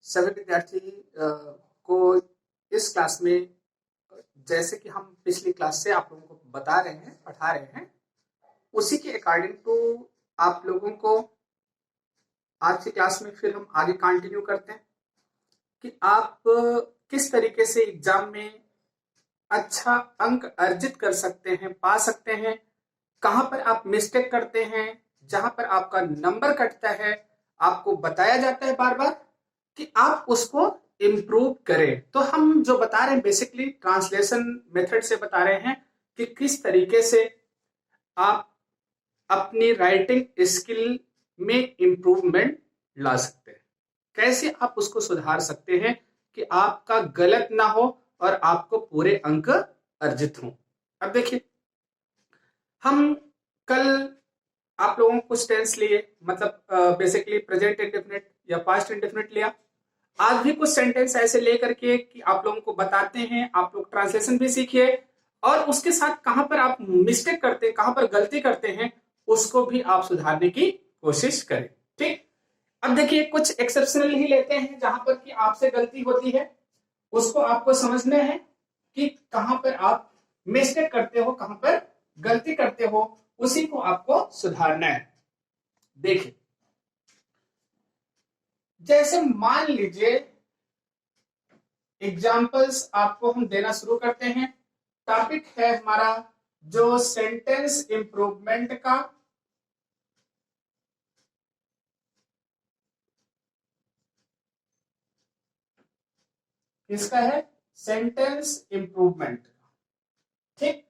सभी विद्यार्थी को इस क्लास में, जैसे कि हम पिछली क्लास से आप लोगों को बता रहे हैं, पढ़ा रहे हैं, उसी के अकॉर्डिंग टू आप लोगों को आज की क्लास में फिर हम आगे कंटिन्यू करते हैं कि आप किस तरीके से एग्जाम में अच्छा अंक अर्जित कर सकते हैं, पा सकते हैं, कहां पर आप मिस्टेक करते हैं, जहां पर आपका नंबर कटता है, आपको बताया जाता है बार बार कि आप उसको इम्प्रूव करें। तो हम जो बता रहे हैं बेसिकली ट्रांसलेशन मेथड से बता रहे हैं कि किस तरीके से आप अपनी राइटिंग स्किल में इम्प्रूवमेंट ला सकते हैं, कैसे आप उसको सुधार सकते हैं कि आपका गलत ना हो और आपको पूरे अंक अर्जित हों। अब देखिए, हम कल आप लोगों को कुछ टेंस लिए, मतलब बेसिकली प्रेजेंट इंडेफिनिट या पास्ट इंडेफिनिट लिया। आज भी कुछ सेंटेंस ऐसे लेकर के कि आप लोगों को बताते हैं, आप लोग ट्रांसलेशन भी सीखिए और उसके साथ कहां पर आप मिस्टेक करते हैं, कहां पर गलती करते हैं, उसको भी आप सुधारने की कोशिश करें। ठीक, अब देखिए कुछ एक्सेप्शनल ही लेते हैं जहां पर कि आपसे गलती होती है, उसको आपको समझना है कि कहां पर आप मिस्टेक करते हो, कहां पर गलती करते हो, उसी को आपको सुधारना है। देखिए, जैसे मान लीजिए एग्जाम्पल्स आपको हम देना शुरू करते हैं। टॉपिक है हमारा जो सेंटेंस इंप्रूवमेंट का, किसका है? Sentence improvement. ठीक,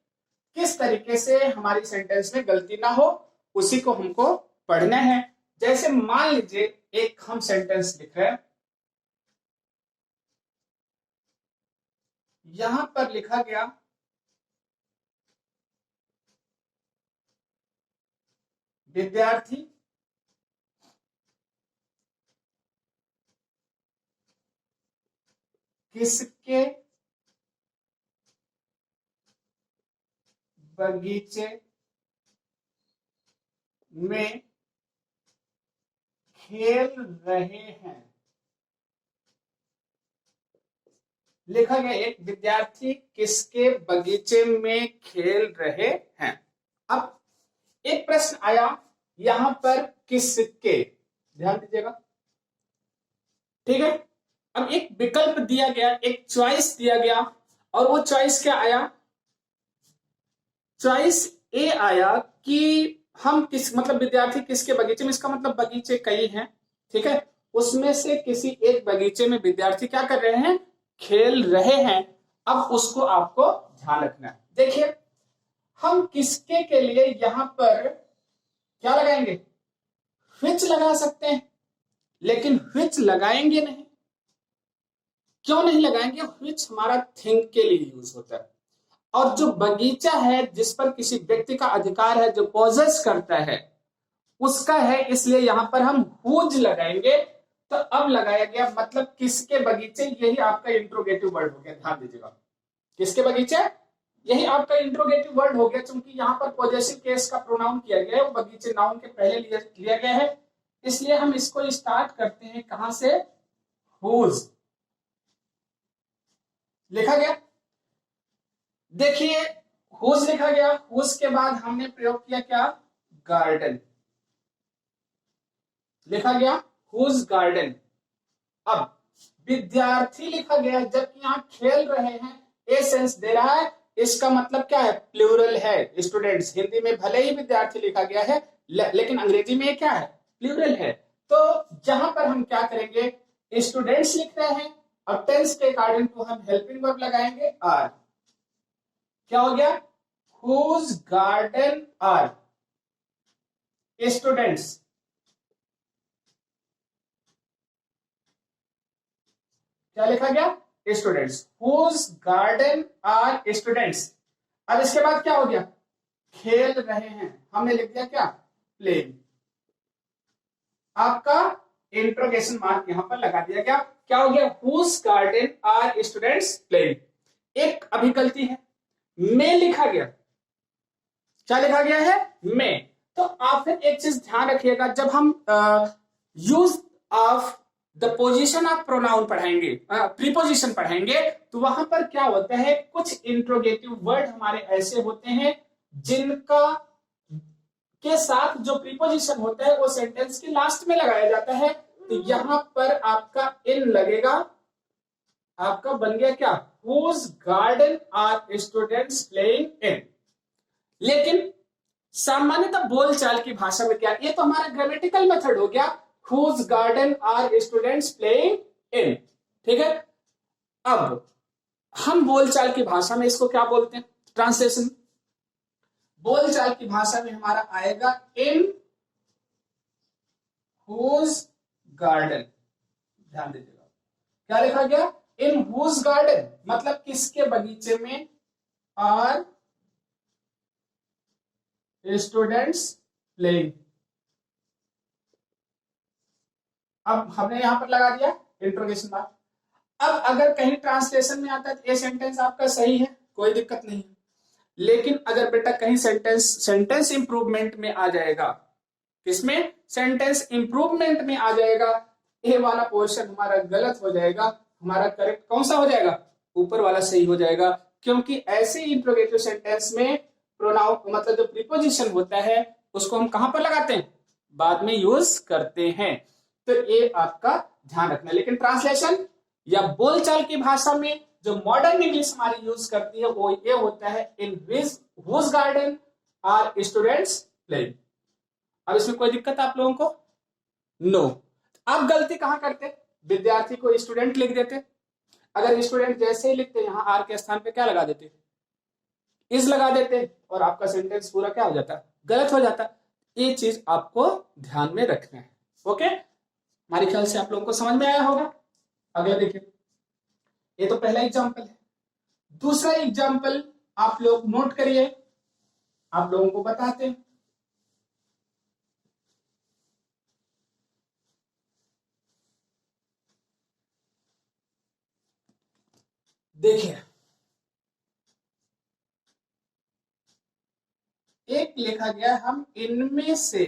किस तरीके से हमारी सेंटेंस में गलती ना हो उसी को हमको पढ़ना है। जैसे मान लीजिए एक हम सेंटेंस लिख रहे हैं, यहां पर लिखा गया विद्यार्थी किसके बगीचे में खेल रहे हैं। लिखा गया एक विद्यार्थी किसके बगीचे में खेल रहे हैं। अब एक प्रश्न आया यहां पर किसके, ध्यान दीजिएगा। ठीक है, अब एक विकल्प दिया गया, एक चॉइस दिया गया और वो चॉइस क्या आया? चॉइस ए आया कि हम किस, मतलब विद्यार्थी किसके बगीचे में, इसका मतलब बगीचे कई हैं। ठीक है, उसमें से किसी एक बगीचे में विद्यार्थी क्या कर रहे हैं? खेल रहे हैं। अब उसको आपको ध्यान रखना है। देखिए, हम किसके के लिए यहां पर क्या लगाएंगे? व्हिच लगा सकते हैं, लेकिन व्हिच लगाएंगे नहीं। क्यों नहीं लगाएंगे? व्हिच हमारा थिंक के लिए यूज होता है, और जो बगीचा है जिस पर किसी व्यक्ति का अधिकार है, जो पॉजेस करता है, उसका है, इसलिए यहां पर हम हुज लगाएंगे। तो अब लगाया गया मतलब किसके बगीचे, यही आपका इंट्रोगेटिव वर्ड हो गया। ध्यान दीजिएगा, किसके बगीचे, यही आपका इंट्रोगेटिव वर्ड हो गया। क्योंकि यहां पर पॉजेसिव केस का प्रोनाउन किया गया है, वो बगीचे नाउन के पहले लिया गया है, इसलिए हम इसको स्टार्ट करते हैं कहां से? हुज लिखा गया। देखिए, हुज लिखा गया, हुज के बाद हमने प्रयोग किया क्या? गार्डन लिखा गया, हुज गार्डन। अब विद्यार्थी लिखा गया, जबकि यहां खेल रहे हैं, ए सेंस दे रहा है, इसका मतलब क्या है? प्लूरल है, स्टूडेंट्स। हिंदी में भले ही विद्यार्थी लिखा गया है, लेकिन अंग्रेजी में क्या है? प्लूरल है। तो जहां पर हम क्या करेंगे? स्टूडेंट्स लिख रहे हैं और टेंस के अकॉर्डिंग टू हम हेल्पिंग वर्ब लगाएंगे आर। क्या हो गया? Whose garden are students. क्या लिखा गया? Students. Whose garden are students. अब इसके बाद क्या हो गया? खेल रहे हैं, हमने लिख दिया क्या? प्लेइंग। आपका इंट्रोगेशन मार्क यहां पर लगा दिया गया। क्या हो गया? Whose garden are students playing. एक अभी गलती है, में लिखा गया। क्या लिखा गया है? में। तो आप फिर एक चीज ध्यान रखिएगा, जब हम use of the position of pronoun पढ़ाएंगे, प्रीपोजिशन पढ़ाएंगे, तो वहां पर क्या होता है, कुछ इंट्रोगेटिव वर्ड हमारे ऐसे होते हैं जिनका के साथ जो प्रीपोजिशन होता है वो सेंटेंस के लास्ट में लगाया जाता है। तो यहां पर आपका इन लगेगा, आपका बन गया क्या, whose garden are students playing in। लेकिन सामान्यतः बोलचाल की भाषा में क्या, ये तो हमारा ग्रामेटिकल मेथड हो गया, whose garden are students playing in, ठीक है। अब हम बोलचाल की भाषा में इसको क्या बोलते हैं, ट्रांसलेशन, बोलचाल की भाषा में हमारा आएगा इन whose garden, ध्यान दीजिएगा क्या लिखा गया, इन whose garden, मतलब किसके बगीचे में आर स्टूडेंट्स प्लेइंग। अब हमने यहां पर लगा दिया इंट्रोगेशन मार्क। अब अगर कहीं ट्रांसलेशन में आता है तो ये सेंटेंस आपका सही है, कोई दिक्कत नहीं है, लेकिन अगर बेटा कहीं सेंटेंस इंप्रूवमेंट में आ जाएगा, किसमें, सेंटेंस इंप्रूवमेंट में आ जाएगा, ये वाला पोर्शन हमारा गलत हो जाएगा, हमारा करेक्ट कौन सा हो जाएगा, ऊपर वाला सही हो जाएगा, क्योंकि ऐसे इंट्रोगेटिव सेंटेंस में प्रोनाउन मतलब जो प्रीपोजिशन होता है उसको हम कहां पर लगाते हैं, बाद में यूज करते हैं। तो ये आपका ध्यान रखना। लेकिन ट्रांसलेशन या बोलचाल की भाषा में जो मॉडर्न इंग्लिश हमारी यूज करती है वो ये होता है इन whose garden are students playing। अब इसमें कोई दिक्कत आप लोगों को, नो। अब गलती कहां करते, विद्यार्थी को स्टूडेंट लिख देते, अगर स्टूडेंट जैसे ही लिखते यहां आर के स्थान पे क्या लगा देते, इज लगा देते, और आपका सेंटेंस पूरा क्या हो जाता, गलत हो जाता। ये चीज आपको ध्यान में रखना है। ओके, हमारे ख्याल से आप लोगों को समझ में आया होगा। अगला देखिए, ये तो पहला एग्जाम्पल है। दूसरा एग्जाम्पल आप लोग नोट करिए, आप लोगों को बताते हैं। देखिए, एक लिखा गया, हम इनमें से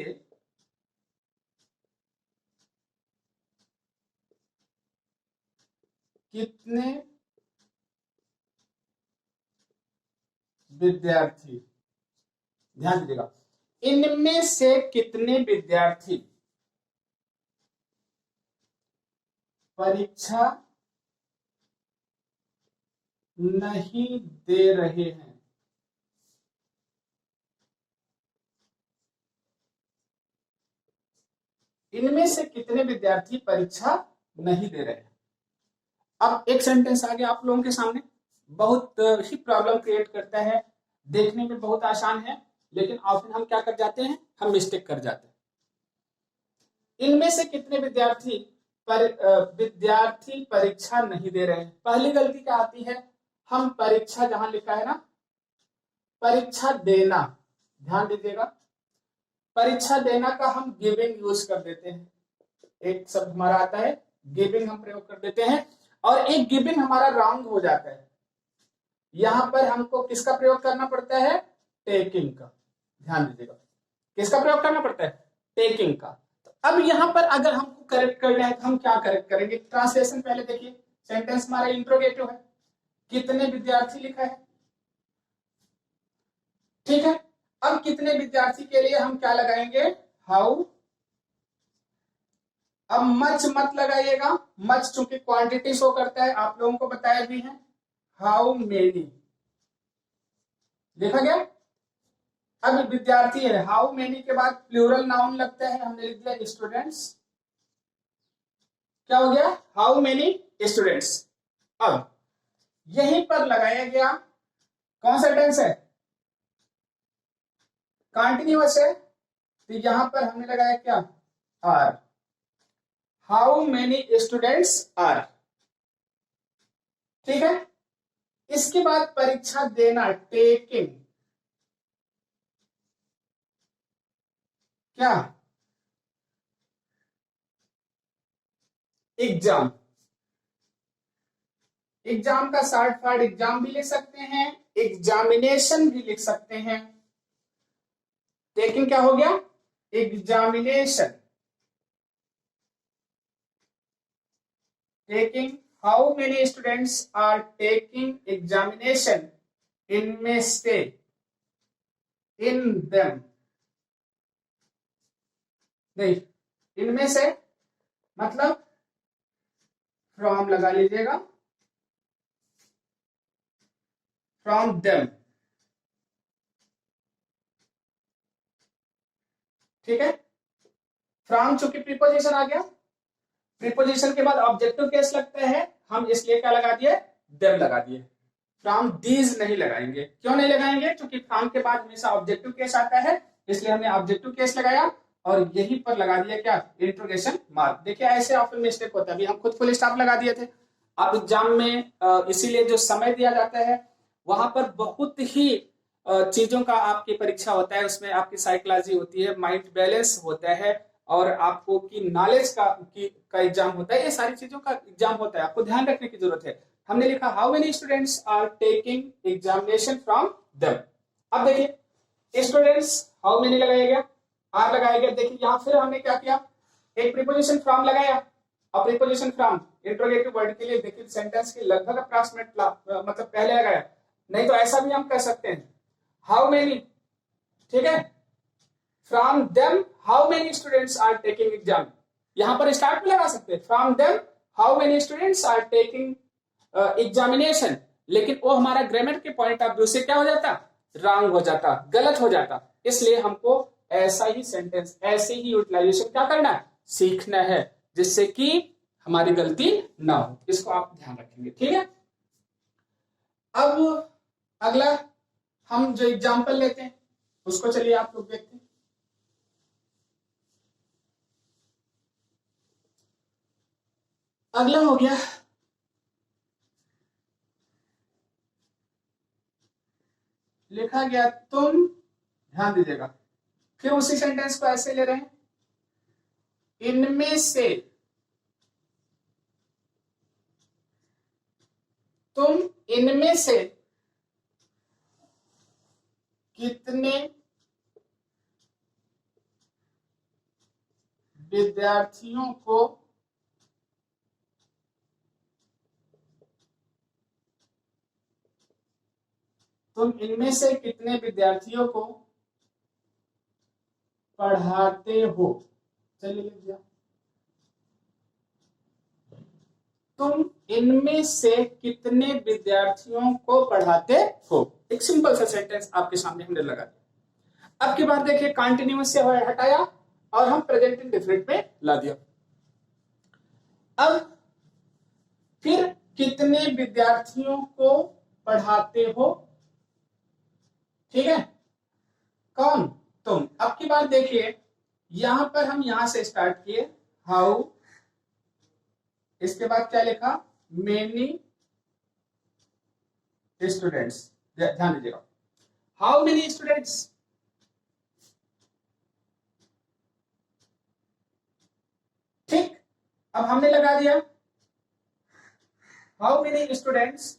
कितने विद्यार्थी, ध्यान दीजिएगा, इनमें से कितने विद्यार्थी परीक्षा नहीं दे रहे हैं। इनमें से कितने विद्यार्थी परीक्षा नहीं दे रहे हैं। अब एक सेंटेंस आ गया आप लोगों के सामने, बहुत ही प्रॉब्लम क्रिएट करता है, देखने में बहुत आसान है लेकिन ऑप्शन हम क्या कर जाते हैं, हम मिस्टेक कर जाते हैं। इनमें से कितने विद्यार्थी परीक्षा नहीं दे रहे हैं। पहली गलती क्या आती है, हम परीक्षा जहां लिखा है ना, परीक्षा देना, ध्यान दीजिएगा, परीक्षा देना का हम गिविंग यूज कर देते हैं। एक शब्द हमारा आता है गिविंग, हम प्रयोग कर देते हैं, और एक गिविंग हमारा रॉन्ग हो जाता है। यहां पर हमको किसका प्रयोग करना पड़ता है, टेकिंग का, ध्यान दीजिएगा, किसका प्रयोग करना पड़ता है, टेकिंग का। तो अब यहां पर अगर हमको करेक्ट करना है तो हम क्या करेक्ट करेंगे, ट्रांसलेशन पहले देखिए, सेंटेंस हमारा इंट्रोगेटिव है, कितने विद्यार्थी लिखा है, ठीक है। अब कितने विद्यार्थी के लिए हम क्या लगाएंगे, हाउ। अब मच मत लगाइएगा, मच चूंकि क्वांटिटी शो करता है, आप लोगों को बताया भी है, हाउ मेनी देखा गया। अब विद्यार्थी है, हाउ मेनी के बाद प्लूरल नाउन लगता है, हमने लिख दिया स्टूडेंट्स, क्या हो गया, हाउ मेनी स्टूडेंट्स। अब यहीं पर लगाया गया कौन सा टेंस है, कंटिन्यूअस है, तो यहां पर हमने लगाया क्या, are, how many students are, ठीक है। इसके बाद परीक्षा देना, टेकिंग, क्या, एग्जाम, एग्जाम का शॉर्ट फॉर्म एग्जाम भी लिख सकते हैं, एग्जामिनेशन भी लिख सकते हैं। टेकिंग क्या हो गया, examination, taking, how many students are taking examination, इनमें से, इन देम, नहीं, इनमें से मतलब फ्रॉम लगा लीजिएगा, फ्रॉम देम, ठीक है। फ्रॉम चूंकि प्रीपोजिशन आ गया, प्रीपोजिशन के बाद ऑब्जेक्टिव केस लगता है, हम इसलिए क्या लगा दिए, देम लगा दिए। फ्रॉम दीज नहीं लगाएंगे, क्यों नहीं लगाएंगे, क्योंकि फ्रॉम के बाद हमेशा ऑब्जेक्टिव केस आता है, इसलिए हमने ऑब्जेक्टिव केस लगाया और यहीं पर लगा दिया क्या, इंट्रोगेशन मार्क। देखिए ऐसे ऑफन मिस्टेक होता है, अभी हम खुद फुल स्टॉप लगा दिए थे। अब एग्जाम में इसीलिए जो समय दिया जाता है वहां पर बहुत ही चीजों का आपकी परीक्षा होता है, उसमें आपकी साइकोलॉजी होती है, माइंड बैलेंस होता है, और आपको की नॉलेज का एग्जाम होता है, ये सारी चीजों का एग्जाम होता है, आपको ध्यान रखने की जरूरत है। हमने लिखा how many students are taking examination from them. अब देखिए स्टूडेंट्स, हाउ मेनी लगाया गया, आर लगाया गया। देखिए यहां फिर हमने क्या किया, एक प्रीपोजिशन फ्रॉम लगाया। अब प्रीपोजिशन फ्रॉम इंट्रोगेटिव वर्ड के लिए देखिए सेंटेंस के लगभग अप्रॉक्सीमेट मतलब पहले लगाया, नहीं तो ऐसा भी हम कर सकते हैं, हाउ मेनी, ठीक है, from them how many students are taking exam, यहां पर स्टार्ट में लगा सकते हैं, from them how many students are taking examination, लेकिन वो हमारा ग्रामर के पॉइंट ऑफ व्यू से क्या हो जाता, रॉन्ग हो जाता, गलत हो जाता। इसलिए हमको ऐसा ही सेंटेंस, ऐसे ही यूटिलाइजेशन क्या करना है, सीखना है, जिससे कि हमारी गलती ना हो। इसको आप ध्यान रखेंगे, ठीक है। अब अगला हम जो एग्जाम्पल लेते हैं उसको चलिए आप लोग देखते हैं। अगला हो गया, लिखा गया तुम, ध्यान दीजिएगा, फिर उसी सेंटेंस को ऐसे ले रहे हैं, इनमें से तुम, इनमें से कितने विद्यार्थियों को तुम इनमें से कितने विद्यार्थियों को पढ़ाते हो, चलिए लिख दिया, तुम इनमें से कितने विद्यार्थियों को पढ़ाते हो। एक सिंपल सा सेंटेंस आपके सामने हमने लगा दिया। अब की बात देखिए, कंटिन्यूअस से हटाया और हम प्रेजेंट इंडेफिनिट पे ला दिया। अब फिर कितने विद्यार्थियों को पढ़ाते हो, ठीक है, कौन, तुम। अब की बात देखिए, यहां पर हम यहां से स्टार्ट किए, हाउ, इसके बाद क्या लिखा, मेनी स्टूडेंट्स, ध्यान दीजिएगा, हाउ मेनी स्टूडेंट्स, ठीक। अब हमने लगा दिया हाउ मेनी स्टूडेंट्स,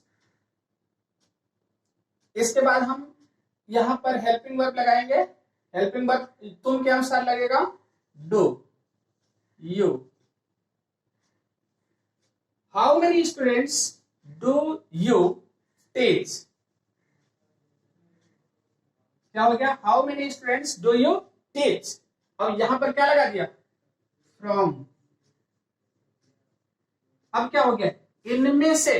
इसके बाद हम यहां पर हेल्पिंग वर्ब लगाएंगे, हेल्पिंग वर्ब तुम के अनुसार लगेगा, do, you, how many students do you teach, क्या हो गया, how many students do you teach. अब यहां पर क्या लगा दिया, फ्रॉम। अब क्या हो गया, इनमें से,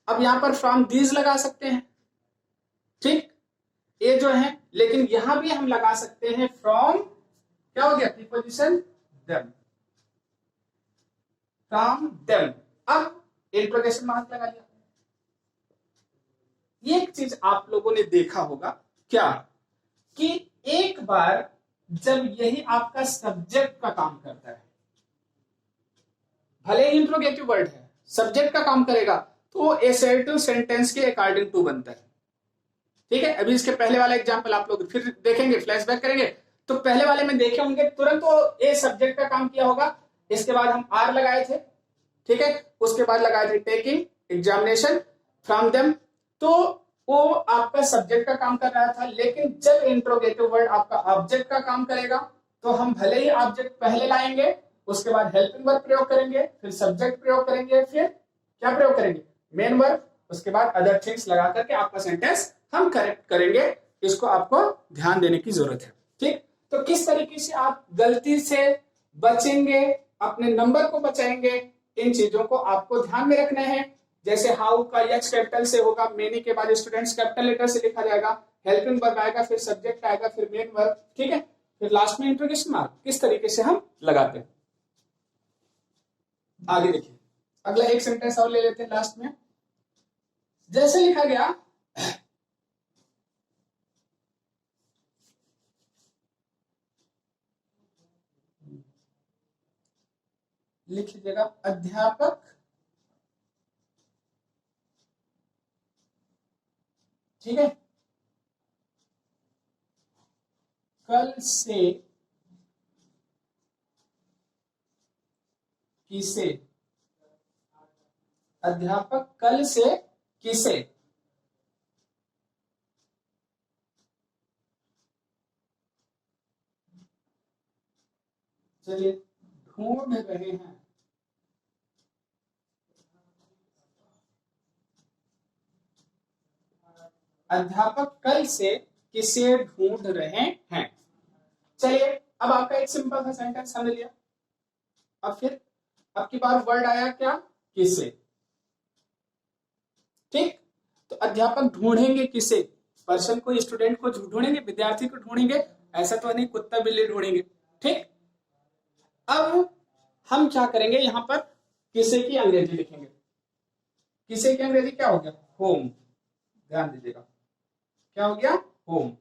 अब यहां पर फ्रॉम दीज लगा सकते हैं, ठीक, ये जो है, लेकिन यहां भी हम लगा सकते हैं फ्रॉम, क्या हो गया, प्रीपोजिशन देम, फ्रॉम देम। अब इंट्रोगेशन मार्क लगा लिया। एक चीज आप लोगों ने देखा होगा क्या, कि एक बार जब यही आपका सब्जेक्ट का काम करता है, भले ही इंट्रोगेटिव वर्ड है, सब्जेक्ट का काम करेगा, तो एसर्टिव सेंटेंस के अकॉर्डिंग टू बनता है, ठीक है। अभी इसके पहले वाला एग्जांपल आप लोग फिर देखेंगे, फ्लैशबैक करेंगे, तो पहले वाले में देखे होंगे तुरंत वो ए सब्जेक्ट का काम किया होगा, इसके बाद हम आर लगाए थे, ठीक है, उसके बाद लगाए थे टेकिंग एग्जामिनेशन फ्रॉम देम, तो वो आपका सब्जेक्ट का काम कर रहा था। लेकिन जब इंट्रोगेटिव वर्ड आपका ऑब्जेक्ट का काम करेगा, तो हम भले ही ऑब्जेक्ट पहले लाएंगे उसके बाद हेल्पिंग वर्ब प्रयोग करेंगे, फिर सब्जेक्ट प्रयोग करेंगे, फिर क्या प्रयोग करेंगे, मेन वर्ब, उसके बाद अदर थिंग्स लगा करके आपका सेंटेंस हम करेक्ट करेंगे। इसको आपको ध्यान देने की जरूरत है। ठीक, तो किस तरीके से आप गलती से बचेंगे, अपने नंबर को बचाएंगे, इन चीजों को आपको ध्यान में रखना है। जैसे हाउ का एच कैपिटल से होगा, मेनी के बाद स्टूडेंट्स कैपिटल लेटर से लिखा जाएगा, हेल्पिंग वर्ब आएगा, फिर सब्जेक्ट आएगा, फिर मेन वर्ब, ठीक है, फिर लास्ट में इंट्रोगेशन मार्क, किस तरीके से हम लगाते हैं। आगे देखिए, अगला एक सेंटेंस और ले लेते हैं लास्ट में। जैसे लिखा गया, लिख लीजिएगा, अध्यापक ठीक है कल से किसे, अध्यापक कल से किसे, चलिए ढूंढ रहे हैं, अध्यापक कल से किसे ढूंढ रहे हैं। चलिए, अब आपका एक सिंपल सा सेंटेंस समझ लिया। अब फिर अब की बार वर्ड आया क्या, किसे। ठीक, तो अध्यापक ढूंढेंगे किसे, पर्सन को, स्टूडेंट को ढूंढेंगे, विद्यार्थी को ढूंढेंगे, ऐसा तो नहीं कुत्ता बिल्ली ढूंढेंगे। ठीक, अब हम क्या करेंगे, यहां पर किसे की अंग्रेजी लिखेंगे। किसे की अंग्रेजी क्या हो गया, होम। ध्यान दीजिएगा, क्या हो गया, होम।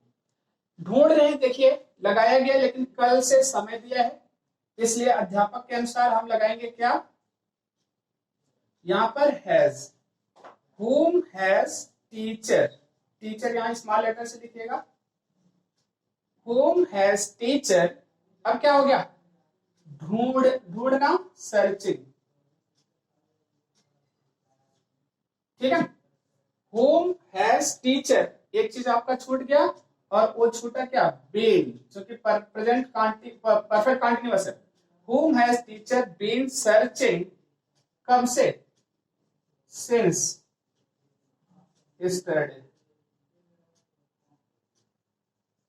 ढूंढ रहे हैं, देखिए लगाया गया, लेकिन कल से समय दिया है, इसलिए अध्यापक के अनुसार हम लगाएंगे क्या, यहां पर has, whom has teacher, teacher यहां स्मॉल लेटर से लिखिएगा, whom has टीचर। अब क्या हो गया, ढूंढना, सर्चिंग, ठीक है, whom has टीचर। एक चीज आपका छूट गया, और वो छूटा क्या, बीन, जो कि प्रेजेंट परफेक्ट कंटिन्यूअस है। whom has teacher been searching, कब से, सिंस yesterday,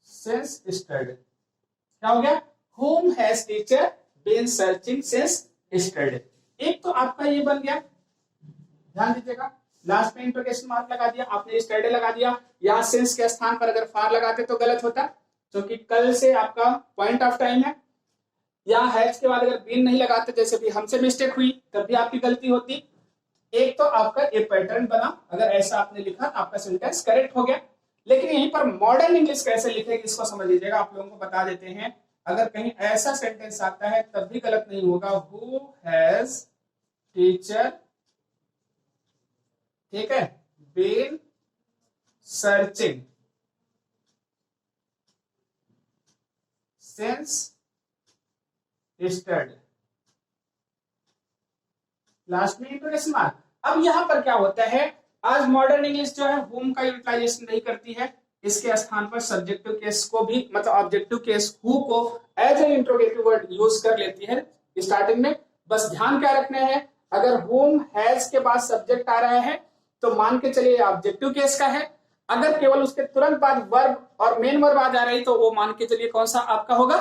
since yesterday। क्या हो गया, whom has teacher been searching since yesterday। एक तो आपका ये बन गया, ध्यान दीजिएगा, लास्ट में इंटरोगेशन मार्क लगा दिया आपने, yesterday लगा दिया, या since के स्थान पर अगर far लगाते तो गलत होता, क्योंकि कल से आपका पॉइंट ऑफ टाइम है। या हैज के बाद अगर बीन नहीं लगाते, जैसे भी हमसे मिस्टेक हुई, तब भी आपकी गलती होती। एक तो आपका ये पैटर्न बना, अगर ऐसा आपने लिखा आपका सेंटेंस करेक्ट हो गया। लेकिन यहीं पर मॉडर्न इंग्लिश कैसे लिखेंगे इसको समझ लीजिएगा, आप लोगों को बता देते हैं। अगर कहीं ऐसा सेंटेंस आता है तब भी गलत नहीं होगा, हु हैज टीचर, ठीक है, been searching since yesterday, last में इंटरोगेशन मार्क। अब यहां पर क्या होता है, आज मॉडर्न इंग्लिश जो है होम का यूटिलाइजेशन नहीं करती है, इसके स्थान पर सब्जेक्टिव केस को भी, मतलब ऑब्जेक्टिव केस हु को as an interrogative word use कर लेती है स्टार्टिंग में। बस ध्यान क्या रखना है, अगर होम हैज के बाद सब्जेक्ट आ रहा है तो मान के चलिए ऑब्जेक्टिव केस का है, अगर केवल उसके तुरंत बाद वर्ब और मेन वर्ब आ जा रही तो वो मान के चलिए कौन सा आपका होगा,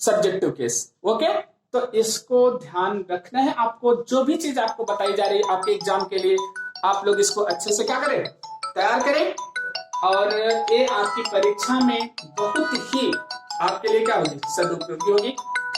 सब्जेक्टिव केस। ओके, तो इसको ध्यान रखना है आपको, जो भी चीज आपको बताई जा रही है आपके एग्जाम के लिए, आप लोग इसको अच्छे से क्या करें, तैयार करें, और ये आपकी परीक्षा में बहुत ही आपके लिए क्या होगी, सदुपयोगी होगी।